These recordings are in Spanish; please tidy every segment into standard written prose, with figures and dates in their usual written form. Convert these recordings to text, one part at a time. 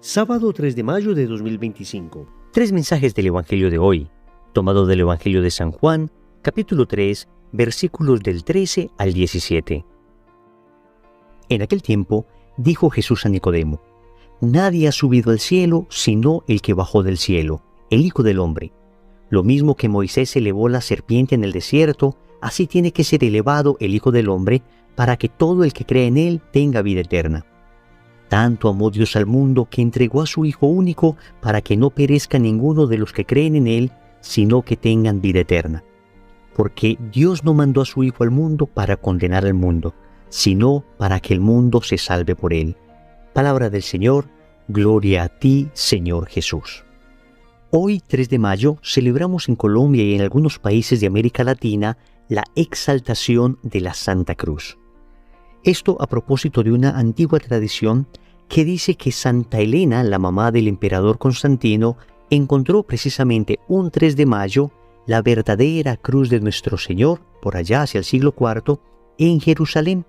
Sábado 3 de mayo de 2025. Tres mensajes del Evangelio de hoy, tomado del Evangelio de San Juan, capítulo 3, versículos del 13 al 17. En aquel tiempo, dijo Jesús a Nicodemo: Nadie ha subido al cielo sino el que bajó del cielo, el Hijo del Hombre. Lo mismo que Moisés elevó la serpiente en el desierto, así tiene que ser elevado el Hijo del Hombre, para que todo el que cree en él tenga vida eterna. Tanto amó Dios al mundo que entregó a su Hijo único para que no perezca ninguno de los que creen en él, sino que tengan vida eterna. Porque Dios no mandó a su Hijo al mundo para condenar al mundo, sino para que el mundo se salve por él. Palabra del Señor, gloria a ti, Señor Jesús. Hoy, 3 de mayo, celebramos en Colombia y en algunos países de América Latina la exaltación de la Santa Cruz. Esto a propósito de una antigua tradición que dice que Santa Elena, la mamá del emperador Constantino, encontró precisamente un 3 de mayo la verdadera cruz de nuestro Señor, por allá hacia el siglo IV, en Jerusalén.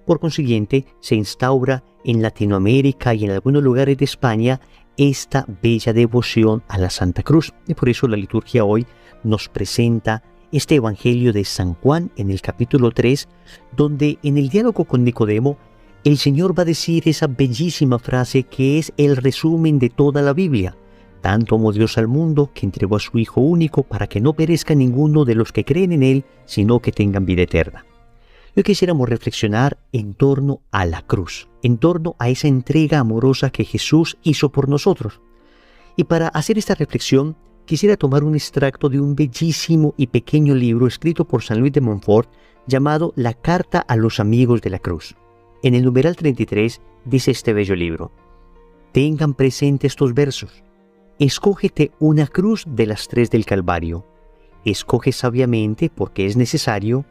Por consiguiente, se instaura en Latinoamérica y en algunos lugares de España esta bella devoción a la Santa Cruz. Y por eso la liturgia hoy nos presenta este Evangelio de San Juan en el capítulo 3, donde en el diálogo con Nicodemo, el Señor va a decir esa bellísima frase que es el resumen de toda la Biblia. Tanto amó Dios al mundo que entregó a su Hijo único para que no perezca ninguno de los que creen en él, sino que tengan vida eterna. Hoy quisiéramos reflexionar en torno a la cruz, en torno a esa entrega amorosa que Jesús hizo por nosotros. Y para hacer esta reflexión, quisiera tomar un extracto de un bellísimo y pequeño libro escrito por San Luis de Montfort llamado La Carta a los Amigos de la Cruz. En el numeral 33 dice este bello libro: Tengan presente estos versos. Escógete una cruz de las 3 del Calvario. Escoge sabiamente porque es necesario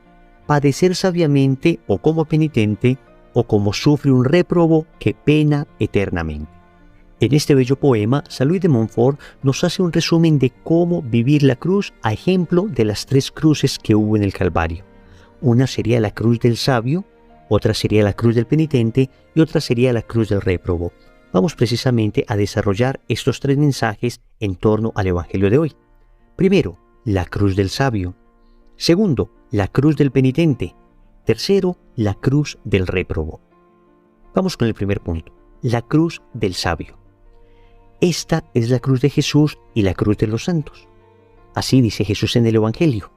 padecer sabiamente o como penitente o como sufre un réprobo que pena eternamente. En este bello poema, San Luis de Montfort nos hace un resumen de cómo vivir la cruz a ejemplo de las 3 cruces que hubo en el Calvario. Una sería la cruz del sabio, otra sería la cruz del penitente y otra sería la cruz del réprobo. Vamos precisamente a desarrollar estos 3 mensajes en torno al Evangelio de hoy. Primero, la cruz del sabio. Segundo, la cruz del penitente. Tercero, la cruz del réprobo. Vamos con el primer punto, la cruz del sabio. Esta es la cruz de Jesús y la cruz de los santos. Así dice Jesús en el Evangelio: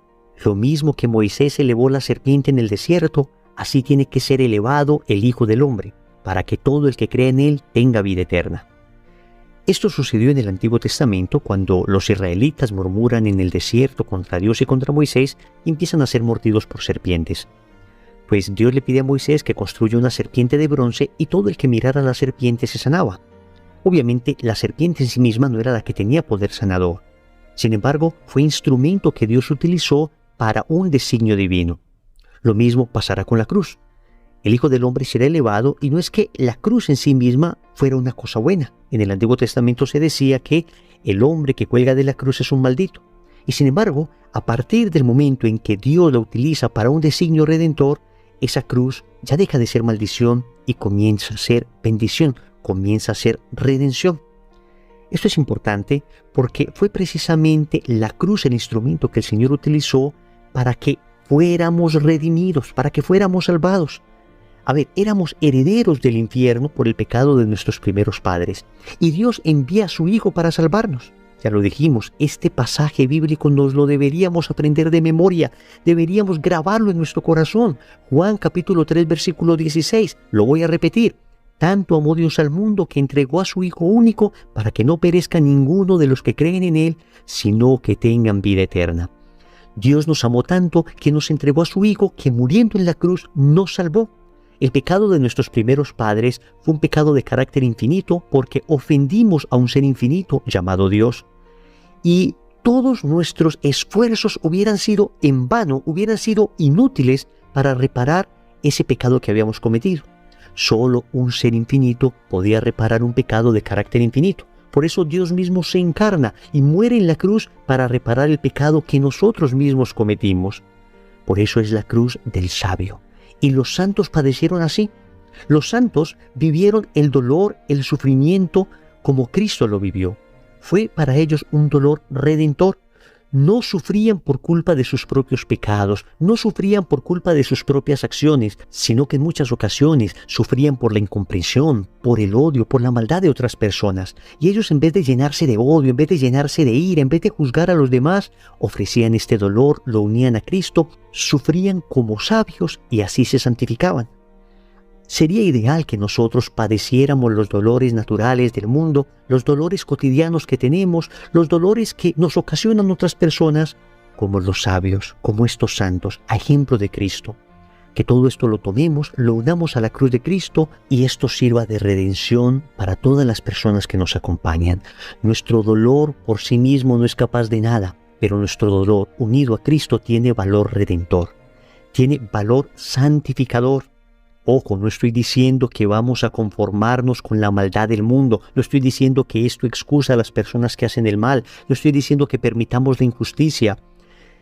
Lo mismo que Moisés elevó la serpiente en el desierto, así tiene que ser elevado el Hijo del Hombre, para que todo el que cree en él tenga vida eterna. Esto sucedió en el Antiguo Testamento cuando los israelitas murmuran en el desierto contra Dios y contra Moisés y empiezan a ser mordidos por serpientes. Pues Dios le pide a Moisés que construya una serpiente de bronce y todo el que mirara a la serpiente se sanaba. Obviamente la serpiente en sí misma no era la que tenía poder sanador. Sin embargo, fue instrumento que Dios utilizó para un designio divino. Lo mismo pasará con la cruz. El Hijo del Hombre será elevado y no es que la cruz en sí misma fuera una cosa buena. En el Antiguo Testamento se decía que el hombre que cuelga de la cruz es un maldito. Y sin embargo, a partir del momento en que Dios la utiliza para un designio redentor, esa cruz ya deja de ser maldición y comienza a ser bendición, comienza a ser redención. Esto es importante porque fue precisamente la cruz el instrumento que el Señor utilizó para que fuéramos redimidos, para que fuéramos salvados. A ver, éramos herederos del infierno por el pecado de nuestros primeros padres. Y Dios envía a su Hijo para salvarnos. Ya lo dijimos, este pasaje bíblico nos lo deberíamos aprender de memoria. Deberíamos grabarlo en nuestro corazón. Juan capítulo 3, versículo 16. Lo voy a repetir. Tanto amó Dios al mundo que entregó a su Hijo único para que no perezca ninguno de los que creen en él, sino que tengan vida eterna. Dios nos amó tanto que nos entregó a su Hijo que muriendo en la cruz nos salvó. El pecado de nuestros primeros padres fue un pecado de carácter infinito porque ofendimos a un ser infinito llamado Dios. Y todos nuestros esfuerzos hubieran sido en vano, hubieran sido inútiles para reparar ese pecado que habíamos cometido. Solo un ser infinito podía reparar un pecado de carácter infinito. Por eso Dios mismo se encarna y muere en la cruz para reparar el pecado que nosotros mismos cometimos. Por eso es la cruz del sabio. Y los santos padecieron así. Los santos vivieron el dolor, el sufrimiento como Cristo lo vivió. Fue para ellos un dolor redentor. No sufrían por culpa de sus propios pecados, no sufrían por culpa de sus propias acciones, sino que en muchas ocasiones sufrían por la incomprensión, por el odio, por la maldad de otras personas. Y ellos, en vez de llenarse de odio, en vez de llenarse de ira, en vez de juzgar a los demás, ofrecían este dolor, lo unían a Cristo, sufrían como sabios y así se santificaban. Sería ideal que nosotros padeciéramos los dolores naturales del mundo, los dolores cotidianos que tenemos, los dolores que nos ocasionan otras personas, como los sabios, como estos santos, a ejemplo de Cristo. Que todo esto lo tomemos, lo unamos a la cruz de Cristo y esto sirva de redención para todas las personas que nos acompañan. Nuestro dolor por sí mismo no es capaz de nada, pero nuestro dolor unido a Cristo tiene valor redentor, tiene valor santificador. Ojo, no estoy diciendo que vamos a conformarnos con la maldad del mundo, no estoy diciendo que esto excusa a las personas que hacen el mal, no estoy diciendo que permitamos la injusticia.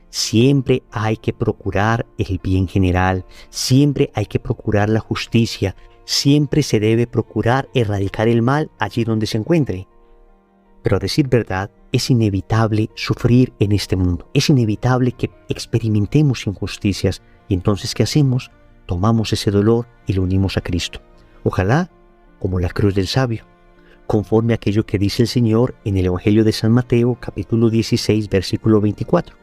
Siempre hay que procurar el bien general, siempre hay que procurar la justicia, siempre se debe procurar erradicar el mal allí donde se encuentre. Pero a decir verdad, es inevitable sufrir en este mundo, es inevitable que experimentemos injusticias y entonces ¿qué hacemos? Tomamos ese dolor y lo unimos a Cristo. Ojalá como la cruz del sabio, conforme a aquello que dice el Señor en el Evangelio de San Mateo, capítulo 16, versículo 24.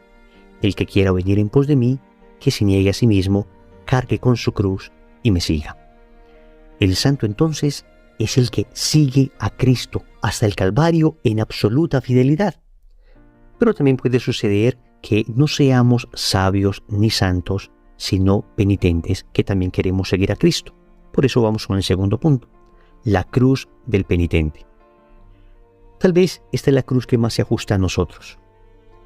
El que quiera venir en pos de mí, que se niegue a sí mismo, cargue con su cruz y me siga. El santo entonces es el que sigue a Cristo hasta el Calvario en absoluta fidelidad. Pero también puede suceder que no seamos sabios ni santos, sino penitentes que también queremos seguir a Cristo. Por eso vamos con el segundo punto, la cruz del penitente. Tal vez esta es la cruz que más se ajusta a nosotros.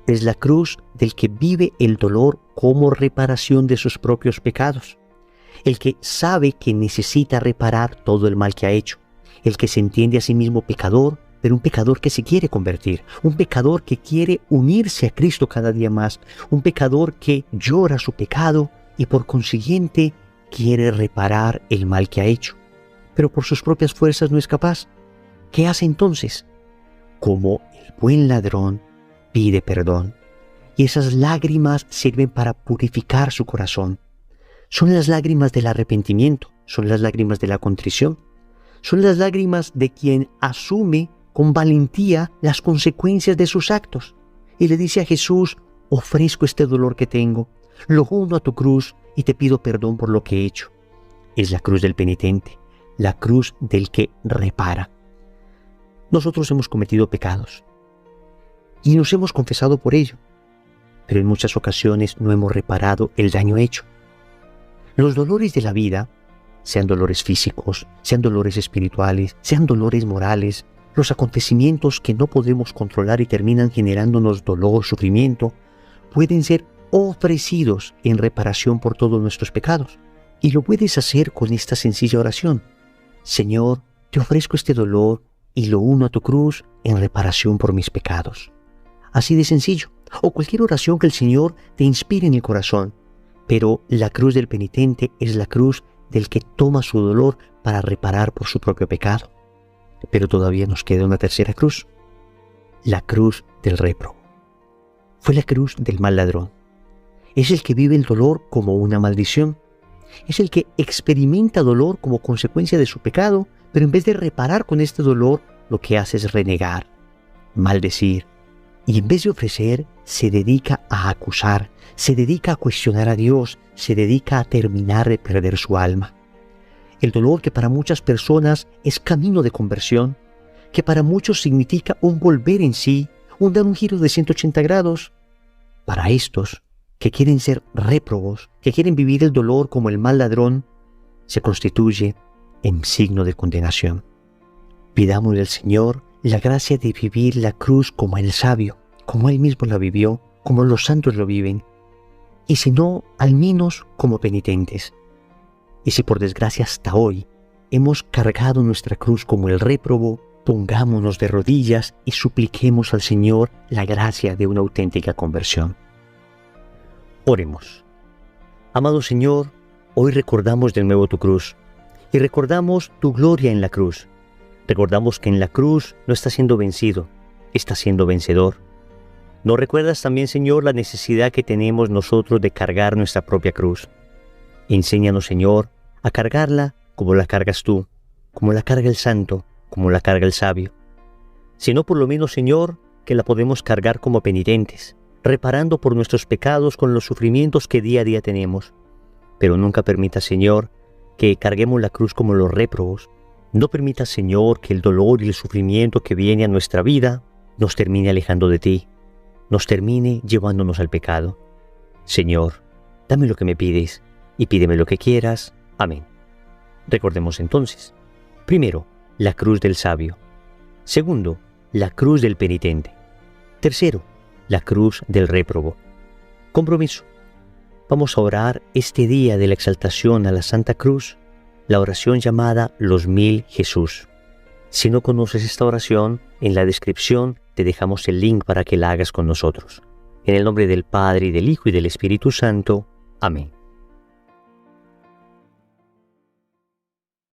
Es la cruz del que vive el dolor como reparación de sus propios pecados, el que sabe que necesita reparar todo el mal que ha hecho, el que se entiende a sí mismo pecador, pero un pecador que se quiere convertir, un pecador que quiere unirse a Cristo cada día más, un pecador que llora su pecado y por consiguiente quiere reparar el mal que ha hecho, pero por sus propias fuerzas no es capaz. ¿Qué hace entonces? Como el buen ladrón, pide perdón, y esas lágrimas sirven para purificar su corazón. Son las lágrimas del arrepentimiento, son las lágrimas de la contrición, son las lágrimas de quien asume con valentía las consecuencias de sus actos y le dice a Jesús: ofrezco este dolor que tengo, lo uno a tu cruz y te pido perdón por lo que he hecho. Es la cruz del penitente, la cruz del que repara. Nosotros hemos cometido pecados y nos hemos confesado por ello, pero en muchas ocasiones no hemos reparado el daño hecho. Los dolores de la vida, sean dolores físicos, sean dolores espirituales, sean dolores morales, los acontecimientos que no podemos controlar y terminan generándonos dolor, sufrimiento, pueden ser ofrecidos en reparación por todos nuestros pecados. Y lo puedes hacer con esta sencilla oración: Señor, te ofrezco este dolor y lo uno a tu cruz en reparación por mis pecados. Así de sencillo. O cualquier oración que el Señor te inspire en el corazón. Pero la cruz del penitente es la cruz del que toma su dolor para reparar por su propio pecado. Pero todavía nos queda una tercera cruz, la cruz del réprobo. Fue la cruz del mal ladrón. Es el que vive el dolor como una maldición. Es el que experimenta dolor como consecuencia de su pecado, pero en vez de reparar con este dolor, lo que hace es renegar, maldecir, y en vez de ofrecer, se dedica a acusar, se dedica a cuestionar a Dios, se dedica a terminar de perder su alma. El dolor que para muchas personas es camino de conversión, que para muchos significa un volver en sí, un dar un giro de 180 grados. Para estos, que quieren ser réprobos, que quieren vivir el dolor como el mal ladrón, se constituye en signo de condenación. Pidámosle al Señor la gracia de vivir la cruz como el sabio, como Él mismo la vivió, como los santos lo viven, y si no, al menos como penitentes. Y si por desgracia hasta hoy hemos cargado nuestra cruz como el réprobo, pongámonos de rodillas y supliquemos al Señor la gracia de una auténtica conversión. Oremos. Amado Señor, hoy recordamos de nuevo tu cruz y recordamos tu gloria en la cruz. Recordamos que en la cruz no está siendo vencido, está siendo vencedor. ¿No recuerdas también, Señor, la necesidad que tenemos nosotros de cargar nuestra propia cruz? Enséñanos, Señor, a cargarla como la cargas tú, como la carga el santo, como la carga el sabio. Sino por lo menos, Señor, que la podemos cargar como penitentes, reparando por nuestros pecados con los sufrimientos que día a día tenemos. Pero nunca permita, Señor, que carguemos la cruz como los réprobos. No permita, Señor, que el dolor y el sufrimiento que viene a nuestra vida nos termine alejando de ti, nos termine llevándonos al pecado. Señor, dame lo que me pides y pídeme lo que quieras. Amén. Recordemos entonces, primero, la cruz del sabio. Segundo, la cruz del penitente. Tercero, la cruz del réprobo. Compromiso. Vamos a orar este día de la exaltación a la Santa Cruz, la oración llamada Los 1000 Jesús. Si no conoces esta oración, en la descripción te dejamos el link para que la hagas con nosotros. En el nombre del Padre, y del Hijo, y del Espíritu Santo. Amén.